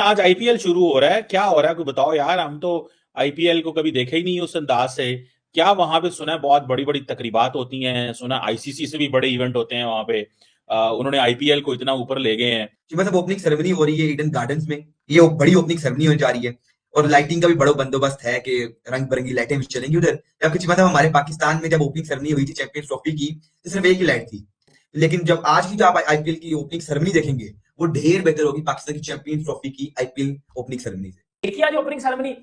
आज आईपीएल शुरू हो रहा है, क्या हो रहा है कोई बताओ यार। हम तो आईपीएल को कभी देखा ही नहीं उस अंदाज से। क्या वहां पे सुना है बहुत बड़ी बड़ी तकरीबात होती हैं, सुना आईसीसी से भी बड़े इवेंट होते हैं वहां पे। उन्होंने आईपीएल को इतना ऊपर ले गए हैं। जी मतलब ओपनिंग सेरेमनी हो रही है ईडन गार्डन्स में। ये बड़ी ओपनिंग सेरेमनी होने जा रही है और लाइटिंग का भी बड़ा बंदोबस्त है कि रंग बिरंगी लाइटें भी चलेंगी उधर। जबकि मतलब हमारे पाकिस्तान में जब ओपनिंग सेरेमनी हुई थी चैंपियंस ट्रॉफी की तो सिर्फ एक ही लाइट थी। लेकिन जब आज की जो आप आईपीएल की ओपनिंग सेरेमनी देखेंगे वो ढेर बेहतर होगी पाकिस्तान की चैंपियंस ट्रॉफी की आईपीएल ओपनिंग सेरेमनी से। देखिए आज ओपनिंग सेरेमनी,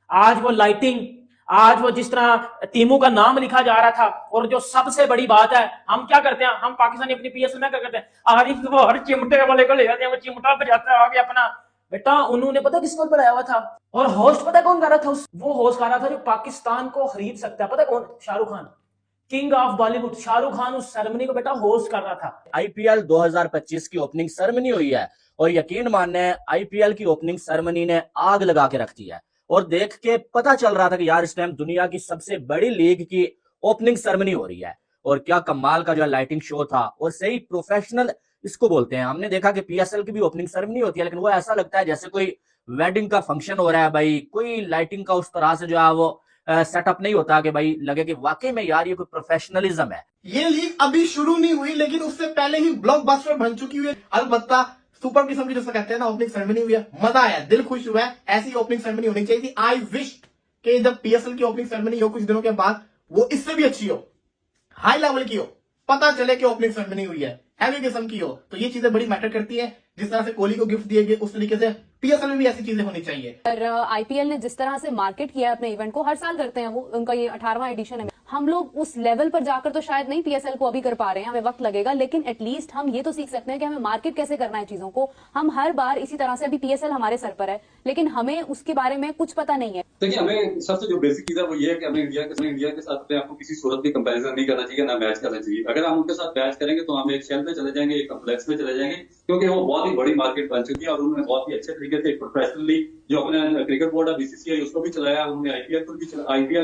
आज वो लाइटिंग, आज वो जिस तरह टीमों का नाम लिखा जा रहा था। और जो सबसे बड़ी बात है, हम क्या करते हैं, हम पाकिस्तानी अपनी पीएसएल में क्या करते हैं, हर चिमटे वाले को ले जाते हैं, वो चिमटा बजाता है आगे अपना। बेटा उन्होंने पता किसको बुलाया हुआ था, और होस्ट पता कौन कर रहा था, वो होस्ट कर रहा था जो पाकिस्तान को खरीद सकता है, पता कौन, शाहरुख खान, किंग ऑफ बॉलीवुड शाहरुख खान उस सेरेमनी को बेटा होस्ट कर रहा था। आईपीएल 2025 की ओपनिंग सेरेमनी हुई है और यकीन मानने आईपीएल की ओपनिंग सेरेमनी ने आग लगा के रख दी है। और देख के पता चल रहा था कि यार इस टाइम दुनिया की सबसे बड़ी लीग की ओपनिंग सेरेमनी हो रही है। और क्या कमाल का जो लाइटिंग शो था, और सही प्रोफेशनल इसको बोलते हैं। हमने देखा कि पीएसएल की भी ओपनिंग सेरेमनी होती है, लेकिन वो ऐसा लगता है जैसे कोई वेडिंग का फंक्शन हो रहा है भाई। कोई लाइटिंग का उस तरह से जो है वो सेटअप नहीं होता कि भाई लगे कि वाकई में यार ये कोई प्रोफेशनलिज्म है। ये लीग अभी शुरू नहीं हुई लेकिन उससे पहले ही ब्लॉकबस्टर बन चुकी हुई है। अलबत्ता सुपर किस्म की जैसा कहते हैं ना ओपनिंग सेरेमनी हुई है, मजा आया, दिल खुश हुआ है। ऐसी ओपनिंग सेरेमनी होनी चाहिए थी। आई विश कि जब पीएसएल की ओपनिंग सेरेमनी हो कुछ दिनों के बाद वो इससे भी अच्छी हो, हाई लेवल की हो, पता चले कि ओपनिंग सेरेमनी हुई है, हैवी किस्म की हो। तो ये चीजें बड़ी मैटर करती है। जिस तरह से कोहली को गिफ्ट दिए गए उस तरीके से पीएसएल में भी ऐसी चीजें होनी चाहिए। पर आईपीएल ने जिस तरह से मार्केट किया है अपने इवेंट को, हर साल करते हैं वो, उनका ये 18वां एडिशन है। हम लोग उस लेवल पर जाकर तो शायद नहीं पीएसएल को अभी कर पा रहे हैं, हमें वक्त लगेगा, लेकिन एटलीस्ट हम ये तो सीख सकते हैं कि हमें मार्केट कैसे करना है चीजों को। हम हर बार इसी तरह से, अभी पीएसएल हमारे सर पर है लेकिन हमें उसके बारे में कुछ पता नहीं है। देखिए हमें सबसे जो बेसिक चीज है वो ये है कि हमें इंडिया के साथ अपने आपको किसी सूरत भी कंपैरिजन नहीं करना चाहिए, ना मैच करना चाहिए। अगर हम उनके साथ मैच करेंगे तो हम एक शेल में चले जाएंगे, एक कम्प्लेक्स में चले जाएंगे, क्योंकि वो बहुत ही बड़ी मार्केट बन चुकी है और उन्होंने बहुत ही अच्छे तरीके से प्रोफेशनली जो अपने क्रिकेट बोर्ड है बीसीसीआई उसको भी चलाया, उन्होंने आईपीएल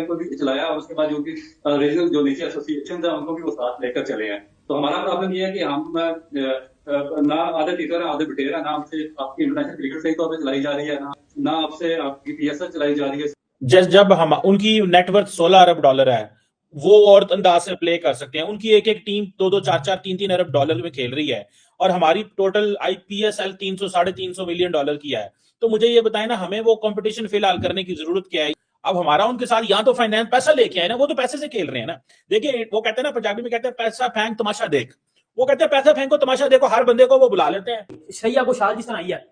को भी चलाया, और उसके बाद जो उनकी रीजनल जो नीचे एसोसिएशन है उनको भी वो साथ लेकर चले हैं। तो हमारा प्रॉब्लम ये है कि हम ना आधे टीचर है आधे बिटेर है, ना हमसे आपकी इंटरनेशनल क्रिकेट सही तौर पर चलाई जा रही है, ना आपसे आपकी पीएसएल चलाई जा रही है। जब हम उनकी नेटवर्थ 16 अरब डॉलर है, वो और अंदाज से प्ले कर सकते हैं। उनकी एक एक टीम 2-2 4-4 3-3 अरब डॉलर में खेल रही है, और हमारी टोटल आईपीएसएल 300 350 मिलियन डॉलर की है। तो मुझे ये बताएं ना, हमें वो कंपटीशन फिलहाल करने की जरूरत क्या है। अब हमारा उनके साथ यहाँ तो फाइनेंस पैसा लेके आए ना, वो तो पैसे से खेल रहे हैं ना। देखिए वो कहते हैं ना, पंजाबी में कहते हैं पैसा फेंक तमाशा देख। वो कहते हैं पैसा फेंको तमाशा देखो, हर बंदे को वो बुला लेते हैं। श्रेया घोषाल जिस तरह आई है,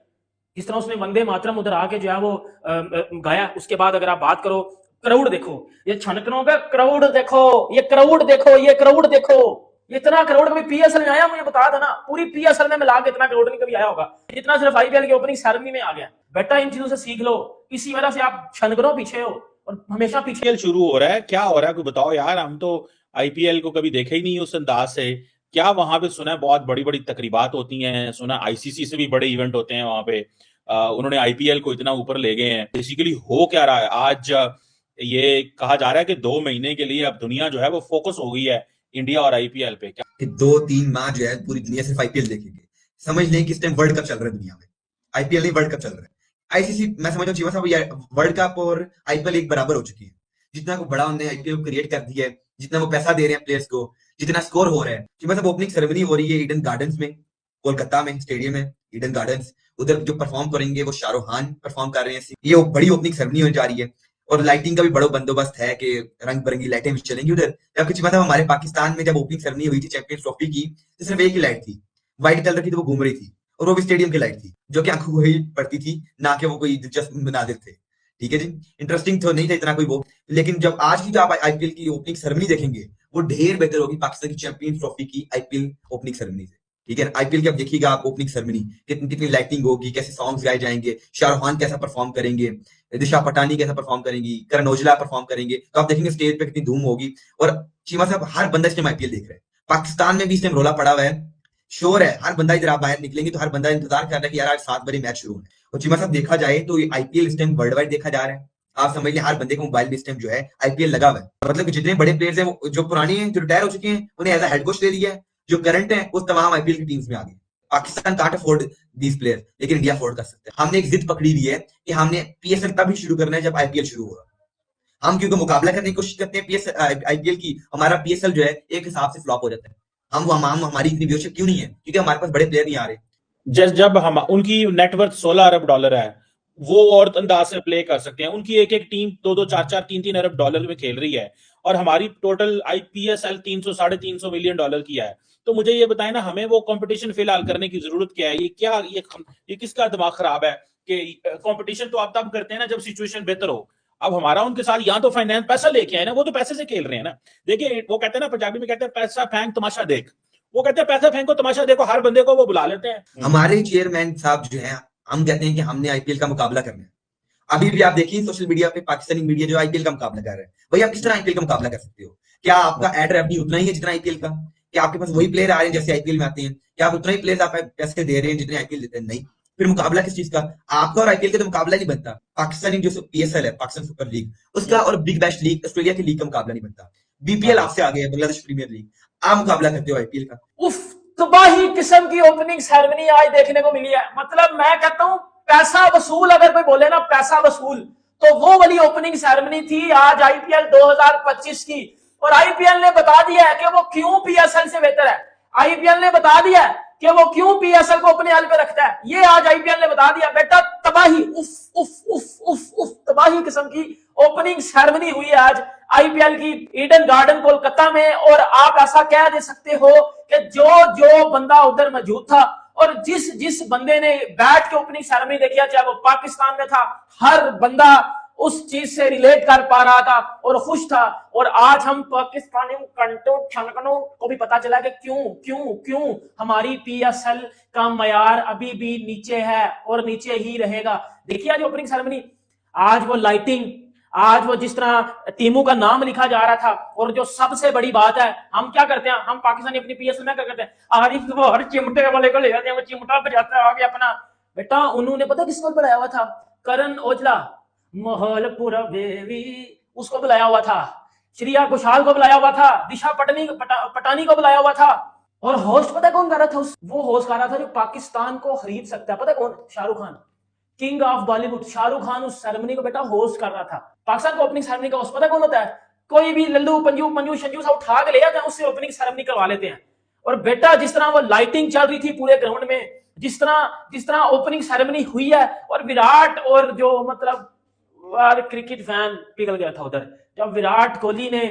जिस तरह उसने वंदे मातरम उधर आके जो है वो गाया, उसके बाद अगर आप बात करो क्राउड देखो, ये छनकनों का क्राउड देखो, ये क्राउड देखो, ये क्राउड देखो, इतना क्राउड कभी पीएसएल में आया, मुझे बता देना, पूरी पीएसएल में मिला के इतना क्राउड नहीं कभी आया होगा जितना सिर्फ आईपीएल की ओपनिंग सेरेमनी में आ गया। बेटा इन चीजों से सीख लो, इसी वजह से आप छनकनों पीछे हो और हमेशा पीछे। आईपीएल शुरू हो रहा है, क्या हो रहा है कोई बताओ यार। हम तो आईपीएल को कभी देखा ही नहीं उस अंदाज से। क्या वहां पे सुना है बहुत बड़ी बड़ी तकरीबात होती हैं, सुना आईसीसी से भी बड़े इवेंट होते हैं वहां पे। उन्होंने आईपीएल को इतना ऊपर ले गए हैं। बेसिकली हो क्या रहा है आज, ये कहा जा रहा है कि 2 महीने के लिए अब दुनिया जो है वो फोकस हो गई है इंडिया और आईपीएल पे। क्या कि 2-3 माह जो है पूरी दुनिया सिर्फ आईपीएल देखेंगे। समझ लें कि इस टाइम वर्ल्ड कप चल रहा है दुनिया में, आईपीएल नहीं वर्ल्ड कप चल रहा है। आईसीसी मैं समझ चीमा साहब वर्ल्ड कप और आईपीएल एक बराबर हो चुकी है। जितना को बड़ा उन्होंने आईपीएल को क्रिएट कर दिया है, जितना वो पैसा दे रहे हैं प्लेयर्स को, जितना स्कोर हो रहा है। चीमा साहब ओपनिंग सेरेमनी हो रही है ईडन गार्डन्स में, कोलकाता में स्टेडियम है ईडन गार्डन्स। उधर जो परफॉर्म करेंगे वो शाहरुख खान परफॉर्म कर रहे हैं। ये बड़ी ओपनिंग सेरेमनी होने जा रही है और लाइटिंग का भी बड़ा बंदोबस्त है कि रंग बिरंगी लाइटें भी चलेंगी उधर। जबकि चीमा साहब हमारे पाकिस्तान में जब ओपनिंग सेरेमनी हुई थी चैंपियंस ट्रॉफी की तो सिर्फ एक ही लाइट थी, व्हाइट कलर की, तो वो घूम रही थी, और वो भी स्टेडियम की लाइट थी जो कि आंखों को ही पड़ती थी, ना कि वो कोई दिलचस्प मनाजिर थे। ठीक है जी, इंटरेस्टिंग तो नहीं था इतना कोई वो, लेकिन जब आज की जो आप आईपीएल की ओपनिंग सेरेमनी देखेंगे वो ढेर बेहतर होगी पाकिस्तान की चैंपियंस ट्रॉफी की आईपीएल ओपनिंग सेरेमनी से। ठीक है, आईपीएल की आप देखिएगा आप ओपनिंग सेरेमनी कितनी कितनी लाइटिंग होगी, कैसे सॉन्ग्स गाए जाएंगे, शाहरुख खान कैसा परफॉर्म करेंगे, दिशा पटानी कैसा परफॉर्म करेंगी, करण औजला परफॉर्म करेंगे, तो आप देखेंगे स्टेज पे कितनी धूम होगी। और चीमा साहब हर बंदा इस टाइम आईपीएल देख रहा है, पाकिस्तान में भी इस टाइम रोला पड़ा हुआ है, श्योर है हर बंदा इधर आप बाहर निकलेंगे तो हर बंदा इंतजार कर रहा है कि यार आज 7 बजे मैच शुरू है। और चीमा साहब देखा जाए तो आईपीएल इस टाइम वर्ल्ड वाइड देखा जा रहा है। आप समझ लें हर बंदे को मोबाइल में इस टाइम जो है आईपीएल लगा हुआ है। मतलब कि जितने बड़े प्लेयर्स हैं जो पुराने हैं, जो रिटायर हो चुके हैं, उन्हें एज अ हेड कोच ले लिया है, जो करंट है वो तमाम आईपीएल की टीम्स में आ गए। पाकिस्तान कांट अफोर्ड 20 प्लेयर, लेकिन इंडिया अफोर्ड कर सकते हैं। हमने एक जिद पकड़ी हुई है कि हमने पीएसएल तभी शुरू करना है जब आईपीएल शुरू होगा। हम क्योंकि मुकाबला करने की कोशिश करते हैं पीएसएल आईपीएल की, हमारा पीएसएल जो है एक हिसाब से फ्लॉप हो जाता है। हम हमारी इतनी व्यूअरशिप क्यों नहीं है? क्योंकि हमारे पास बड़े प्लेयर नहीं आ रहे। जब हम उनकी नेटवर्थ 16 अरब डॉलर है, वो और अंदाज से प्ले कर सकते हैं। उनकी एक एक टीम 2-2 4-4 3-3 अरब डॉलर में खेल रही है और हमारी टोटल आईपीएसएल 300 350 मिलियन डॉलर की है। तो मुझे ये बताएं ना, हमें वो कंपटीशन फिलहाल करने की जरूरत क्या है? ये किसका दिमाग खराब है कि कंपटीशन तो आप तब करते हैं ना जब सिचुएशन बेहतर हो। अब हमारा उनके साथ या तो फाइनेंस पैसा लेके आए ना, वो तो पैसे से खेल रहे हैं ना। देखिए वो कहते हैं ना, पंजाबी में कहते हैं पैसा फेंक तमाशा देख। वो कहते हैं पैसा फेंको तमाशा देखो, हर बंदे को वो बुला लेते हैं। हमारे चेयरमैन साहब जो है, हम कहते हैं कि हमने आईपीएल का मुकाबला करना है। अभी भी आप देखिए सोशल मीडिया पे पाकिस्तानी मीडिया जो आईपीएल का मुकाबला कर रहे हैं, भाई आप किस तरह आईपीएल का मुकाबला कर सकते हो? क्या आपका एड रेवेन्यू उतना ही है जितना आईपीएल का? क्या आपके पास वही प्लेयर आ रहे हैं जैसे आईपीएल में आते हैं? क्या आप उतना ही प्लेयर आप पैसे दे रहे हैं जितने आईपीएल देते हैं? नहीं। फिर मुकाबला किस चीज का? आपका और आईपीएल का तो मुकाबला नहीं बनता। पाकिस्तानी जो पीएसएल है, पाकिस्तान सुपर लीग, उसका और बिग बैश लीग, ऑस्ट्रेलिया की लीग का मुकाबला नहीं बनता। बीपीएल आपसे आगे है, बांग्लादेश प्रीमियर लीग। आप मुकाबला करते हो आईपीएल का। उफ, तबाही किस्म की ओपनिंग सेरेमनी आज देखने को मिली है। मतलब मैं कहता हूं पैसा वसूल, अगर कोई बोले ना पैसा वसूल, तो वो वाली ओपनिंग सेरेमनी थी आज आईपीएल 2025 की। और आईपीएल ने बता दिया है कि वो क्यों पीएसएल से बेहतर है। आईपीएल ने बता दिया है कि वो क्यों पीएसएल को अपने हल पे रखता है। ये आज आईपीएल ने बता दिया। बेटा तबाही, उफ उफ उफ उफ उफ, तबाही किस्म की ओपनिंग सेरेमनी हुई है आज आईपीएल की ईडन गार्डन कोलकाता में। और आप ऐसा कह दे सकते हो कि जो बंदा उधर मौजूद था और जिस बंदे ने बैठ के ओपनिंग सेरेमनी देखी, चाहे वो पाकिस्तान में था, हर बंदा उस चीज से रिलेट कर पा रहा था और खुश था। और आज हम पाकिस्तानी कंटो छनकनों को भी पता चला कि क्यों हमारी पीएसएल का मयार अभी भी नीचे है और नीचे ही रहेगा। देखिए आज ओपनिंग सेरेमनी, आज वो लाइटिंग, आज वो जिस तरह टीमों का नाम लिखा जा रहा था। और जो सबसे बड़ी बात है, हम क्या करते हैं, हम पाकिस्तानी अपनी पीएसएल में क्या करते हैं, आरिफ वो हर चिमटे वाले को ले जाते हैं, वो चिमटा बजाता है आगे अपना। बेटा उन्होंने पता किसको बुलाया हुआ था? करण औजला, माहौल पूरा बेबी, उसको बुलाया हुआ था। श्रेया घोषाल को बुलाया हुआ था, दिशा पटानी को बुलाया हुआ था। और होस्ट पता कौन कर रहा था? वो होस्ट कर रहा था जो पाकिस्तान को खरीद सकता है। पता कौन? Shahrukh Khan, king of Bollywood. शाहरुख खान उस सेरेमनी को बेटा होस्ट कर रहा था। पाकिस्तान को ओपनिंग सेरेमनी का होस्ट पता कौन होता है? कोई भी लल्लू पंजू शंजू सा उठा के ले जाते हैं, उससे ओपनिंग सेरेमनी करवा लेते हैं। और बेटा जिस तरह वो लाइटिंग चल रही थी पूरे ग्राउंड में, जिस तरह ओपनिंग सेरेमनी हुई है, और विराट और जो मतलब क्रिकेट फैन पिघल गया था उधर जब विराट कोहली ने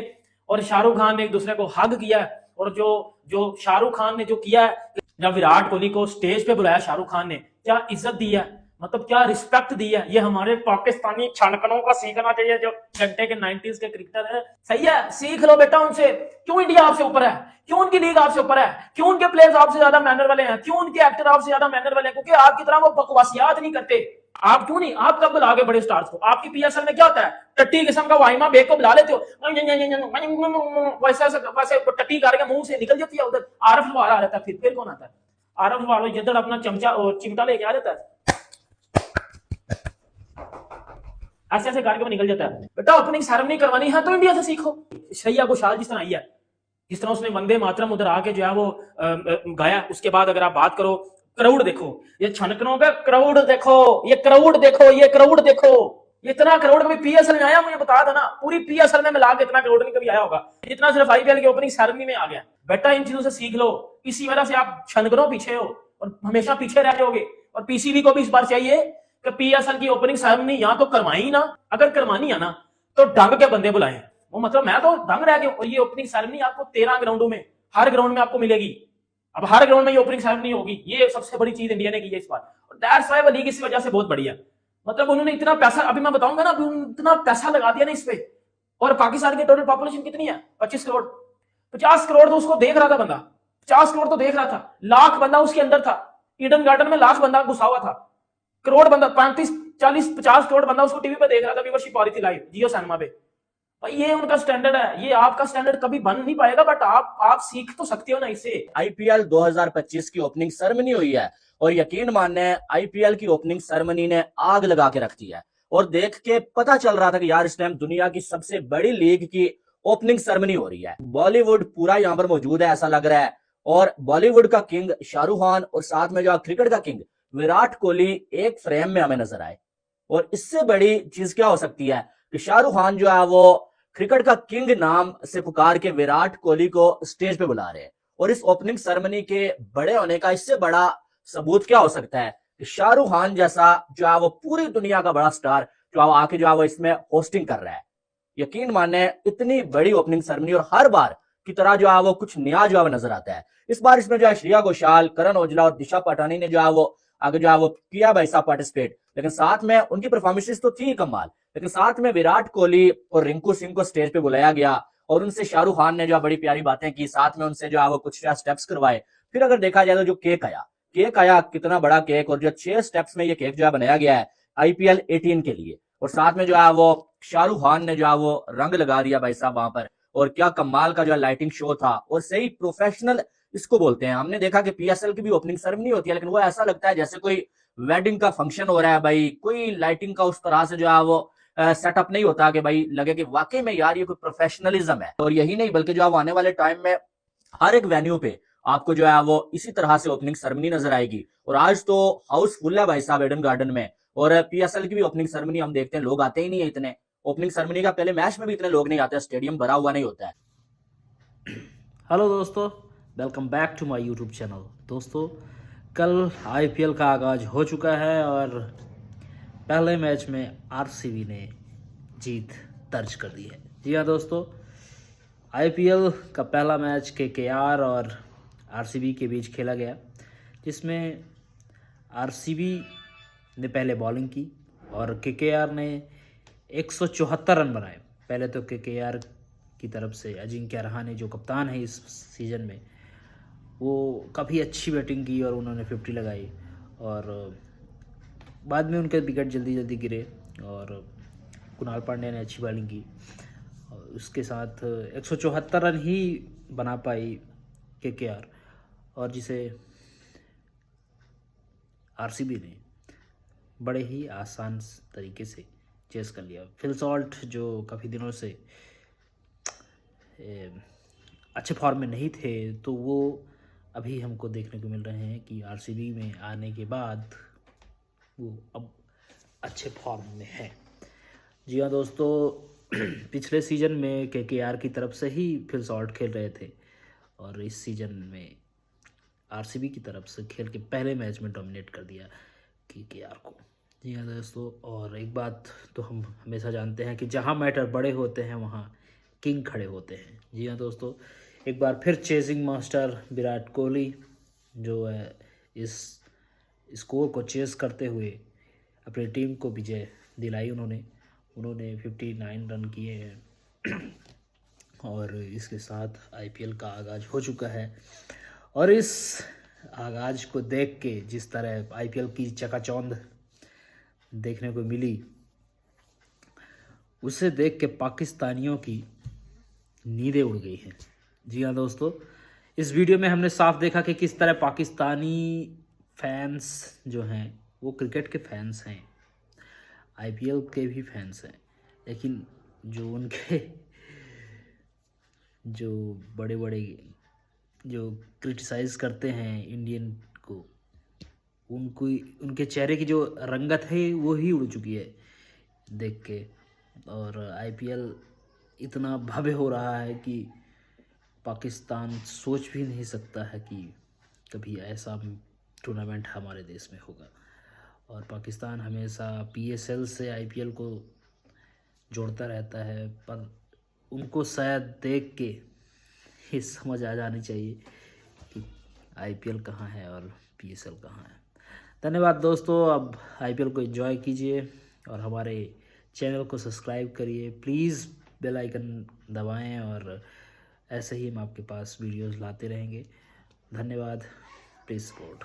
और शाहरुख खान ने एक दूसरे को हग किया। और जो शाहरुख खान ने जो किया, जब विराट कोहली को स्टेज पे बुलाया शाहरुख खान ने, क्या इज्जत दी है, मतलब क्या रिस्पेक्ट दी है। ये हमारे पाकिस्तानी छानकनों का सीखना चाहिए, जो घंटे के 90s के क्रिकेटर है। सही है, सीख लो बेटा उनसे। क्यों इंडिया आपसे ऊपर है? क्यों उनकी लीग आपसे ऊपर है? क्यों उनके प्लेयर्स आपसे ज्यादा मैनर वाले हैं? क्यों उनके एक्टर आपसे ज्यादा मैनर वाले हैं? क्योंकि आपकी तरह वो बकवासियात नहीं करते। आप क्यों नहीं? आप कब बुलाओगे बड़े स्टार्स को? आपकी पीएसएल में क्या होता है? टट्टी किस्म का वाइमा बेग को बुला लेते हो, वैसे टट्टी करके मुंह से निकल जाती है उधर। आरफ लवार आ रहता है, फिर कौन आता है? आरफ लवार जिधर अपना चमचा और चिमटा लेके आ जाता है, ऐसे करके वो निकल जाता है। बेटा ओपनिंग सेरेमनी करवानी है तो इंडिया से सीखो। श्रेया घोषाल जिस तरह आई है, जिस तरह उसने वंदे मातरम उधर आके जो है वो गाया, उसके बाद अगर आप बात करो क्राउड देखो, ये छनकनों का क्राउड देखो, ये क्राउड देखो, ये क्राउड देखो। इतना क्राउड कभी पीएसएल में आया? मुझे बता देना, पूरी पीएसएल में मिला के इतना क्राउड नहीं कभी आया होगा जितना सिर्फ आईपीएल की ओपनिंग सेरेमनी में आ गया। बेटा इन चीजों से सीख लो। इसी वजह से आप छनकनों पीछे हो और हमेशा पीछे रह जाओगे। और पीसीबी को भी इस बार चाहिए कि पीएसएल की ओपनिंग सेरेमनी या तो करवाई ना, अगर करवानी है ना तो ढंग के बंदे बुलाएं। वो मतलब मैं तो दंग रह गया। और ये ओपनिंग सेरेमनी आपको 13 ग्राउंडों में, हर ग्राउंड में आपको मिलेगी। अब हर ग्राउंड में ये ओपनिंग सेरेमनी होगी। ये सबसे बड़ी चीज इंडिया ने की है इस बार। और दैट्स व्हाई वो लीग इस वजह से बहुत बढ़िया। मतलब उन्होंने इतना पैसा, अभी मैं बताऊंगा ना, इतना पैसा लगा दिया ना इस पे। और पाकिस्तान की टोटल पॉपुलेशन कितनी है? 25 करोड़। 50 करोड़ तो उसको देख रहा था बंदा, 50 करोड़ तो देख रहा था। लाख बंदा उसके अंदर था। ईडन गार्डन में लाख बंदा घुसा हुआ था। करोड़ बंदा, 35 40 50 करोड़ बंदा उसको टीवी पे देख रहा था। व्यूअरशिप आ रही थी लाइव जियो सिनेमा पे। भाई ये उनका स्टैंडर्ड है। ये आपका स्टैंडर्ड कभी बन नहीं पाएगा, बट आप सीख तो सकते हो ना इससे। आईपीएल 2025 की ओपनिंग सेरेमनी हुई है और यकीन मानने आईपीएल की ओपनिंग सेरेमनी ने आग लगा के रख दी है। और देख के पता चल रहा था कि यार इस टाइम दुनिया की सबसे बड़ी लीग की ओपनिंग सेरेमनी हो रही है। बॉलीवुड पूरा यहाँ पर मौजूद है ऐसा लग रहा है। और बॉलीवुड का किंग शाहरुख खान और साथ में जो क्रिकेट का किंग विराट कोहली एक फ्रेम में हमें नजर आए। और इससे बड़ी चीज क्या हो सकती है कि शाहरुख खान जो है वो क्रिकेट का किंग नाम से पुकार के विराट कोहली को स्टेज पे बुला रहे हैं। और इस ओपनिंग सेरेमनी के बड़े होने का इससे बड़ा सबूत क्या हो सकता है कि शाहरुख खान जैसा जो है वो पूरी दुनिया का बड़ा स्टार जो है आके जो है वो इसमें होस्टिंग कर रहा है। यकीन माने इतनी बड़ी ओपनिंग सेरेमनी और हर बार की तरह जो है वो कुछ नया जो है वो नजर आता है। इस बार इसमें जो है श्रेया घोषाल, करण औजला और दिशा पटानी ने जो है वो आगे जो है वो किया भाई साहब पार्टिसिपेट, लेकिन साथ में उनकी परफॉर्मेंसेस तो थी कमाल, लेकिन साथ में विराट कोहली और रिंकू सिंह को स्टेज पे बुलाया गया और उनसे शाहरुख खान ने जो है बड़ी प्यारी बातें की, साथ में उनसे जो है वो कुछ स्टेप्स करवाए। फिर अगर देखा जाए तो जो केक आया कितना बड़ा केक, और जो 6 स्टेप्स में ये केक जो है बनाया गया है IPL 18 के लिए, और साथ में जो है वो शाहरुख खान ने जो है वो रंग लगा दिया भाई साहब वहां पर, और क्या कमाल का जो है लाइटिंग शो था और सही प्रोफेशनल इसको बोलते हैं। हमने देखा कि PSL की भी ओपनिंग सेरेमनी होती है, लेकिन वो ऐसा लगता है जैसे कोई वेडिंग का फंक्शन हो रहा है भाई, कोई लाइटिंग का उस तरह से जो है वो सेटअप नहीं होता कि भाई लगे कि वाकई में यार ये कोई प्रोफेशनलिज्म है। और यही नहीं बल्कि जो है आने वाले टाइम में हर एक वेन्यू पे आपको जो है वो इसी तरह से ओपनिंग सेरेमनी नजर आएगी। और आज तो हाउसफुल है भाई साहब एडन गार्डन में, और PSL की भी ओपनिंग सेरेमनी हम देखते हैं लोग आते ही नहीं है इतने। ओपनिंग सेरेमनी का पहले मैच में भी इतने लोग नहीं आते, स्टेडियम भरा हुआ नहीं होता है। हेलो दोस्तों, welcome back to my YouTube channel. दोस्तों, कल IPL का आगाज़ हो चुका है और पहले मैच में RCB ने जीत दर्ज कर दी है। जी हाँ दोस्तों, IPL का पहला मैच KKR और RCB के बीच खेला गया, जिसमें RCB ने पहले बॉलिंग की और KKR ने 174 रन बनाए। पहले तो KKR की तरफ से अजिंक्य रहाणे जो कप्तान है इस सीज़न में, वो काफ़ी अच्छी बैटिंग की और उन्होंने 50 लगाई, और बाद में उनके विकेट जल्दी गिरे और कुणाल पांड्या ने अच्छी बॉलिंग की और उसके साथ 174 रन ही बना पाई KKR, और जिसे RCB ने बड़े ही आसान तरीके से चेस कर लिया। फिल सॉल्ट जो काफ़ी दिनों से अच्छे फॉर्म में नहीं थे, तो वो अभी हमको देखने को मिल रहे हैं कि RCB में आने के बाद वो अब अच्छे फॉर्म में है। जी हाँ दोस्तों, पिछले सीज़न में KKR की तरफ से ही फिल सॉल्ट खेल रहे थे और इस सीज़न में RCB की तरफ से खेल के पहले मैच में डोमिनेट कर दिया KKR को। जी हाँ दोस्तों, और एक बात तो हम हमेशा जानते हैं कि जहाँ मैटर बड़े होते हैं वहाँ किंग खड़े होते हैं। जी हाँ दोस्तों, एक बार फिर चेजिंग मास्टर विराट कोहली जो है इस स्कोर को चेस करते हुए अपनी टीम को विजय दिलाई। उन्होंने 59 रन किए हैं और इसके साथ IPL का आगाज़ हो चुका है। और इस आगाज़ को देख के जिस तरह IPL की चकाचौंध देखने को मिली, उसे देख के पाकिस्तानियों की नींदें उड़ गई हैं। जी हाँ दोस्तों, इस वीडियो में हमने साफ देखा कि किस तरह पाकिस्तानी फैंस जो हैं वो क्रिकेट के फैंस हैं, IPL के भी फैंस हैं, लेकिन जो उनके जो बड़े जो क्रिटिसाइज़ करते हैं इंडियन को, उनके चेहरे की जो रंगत है वो ही उड़ चुकी है देख के। और IPL इतना भव्य हो रहा है कि पाकिस्तान सोच भी नहीं सकता है कि कभी ऐसा टूर्नामेंट हमारे देश में होगा। और पाकिस्तान हमेशा PSL से IPL को जोड़ता रहता है, पर उनको शायद देख के ये समझ आ जानी चाहिए कि IPL कहाँ है और PSL कहाँ है। धन्यवाद दोस्तों, अब IPL को एंजॉय कीजिए और हमारे चैनल को सब्सक्राइब करिए। प्लीज़ बेल आइकन दबाएं और ऐसे ही हम आपके पास वीडियोस लाते रहेंगे। धन्यवाद, प्लीज़ सपोर्ट।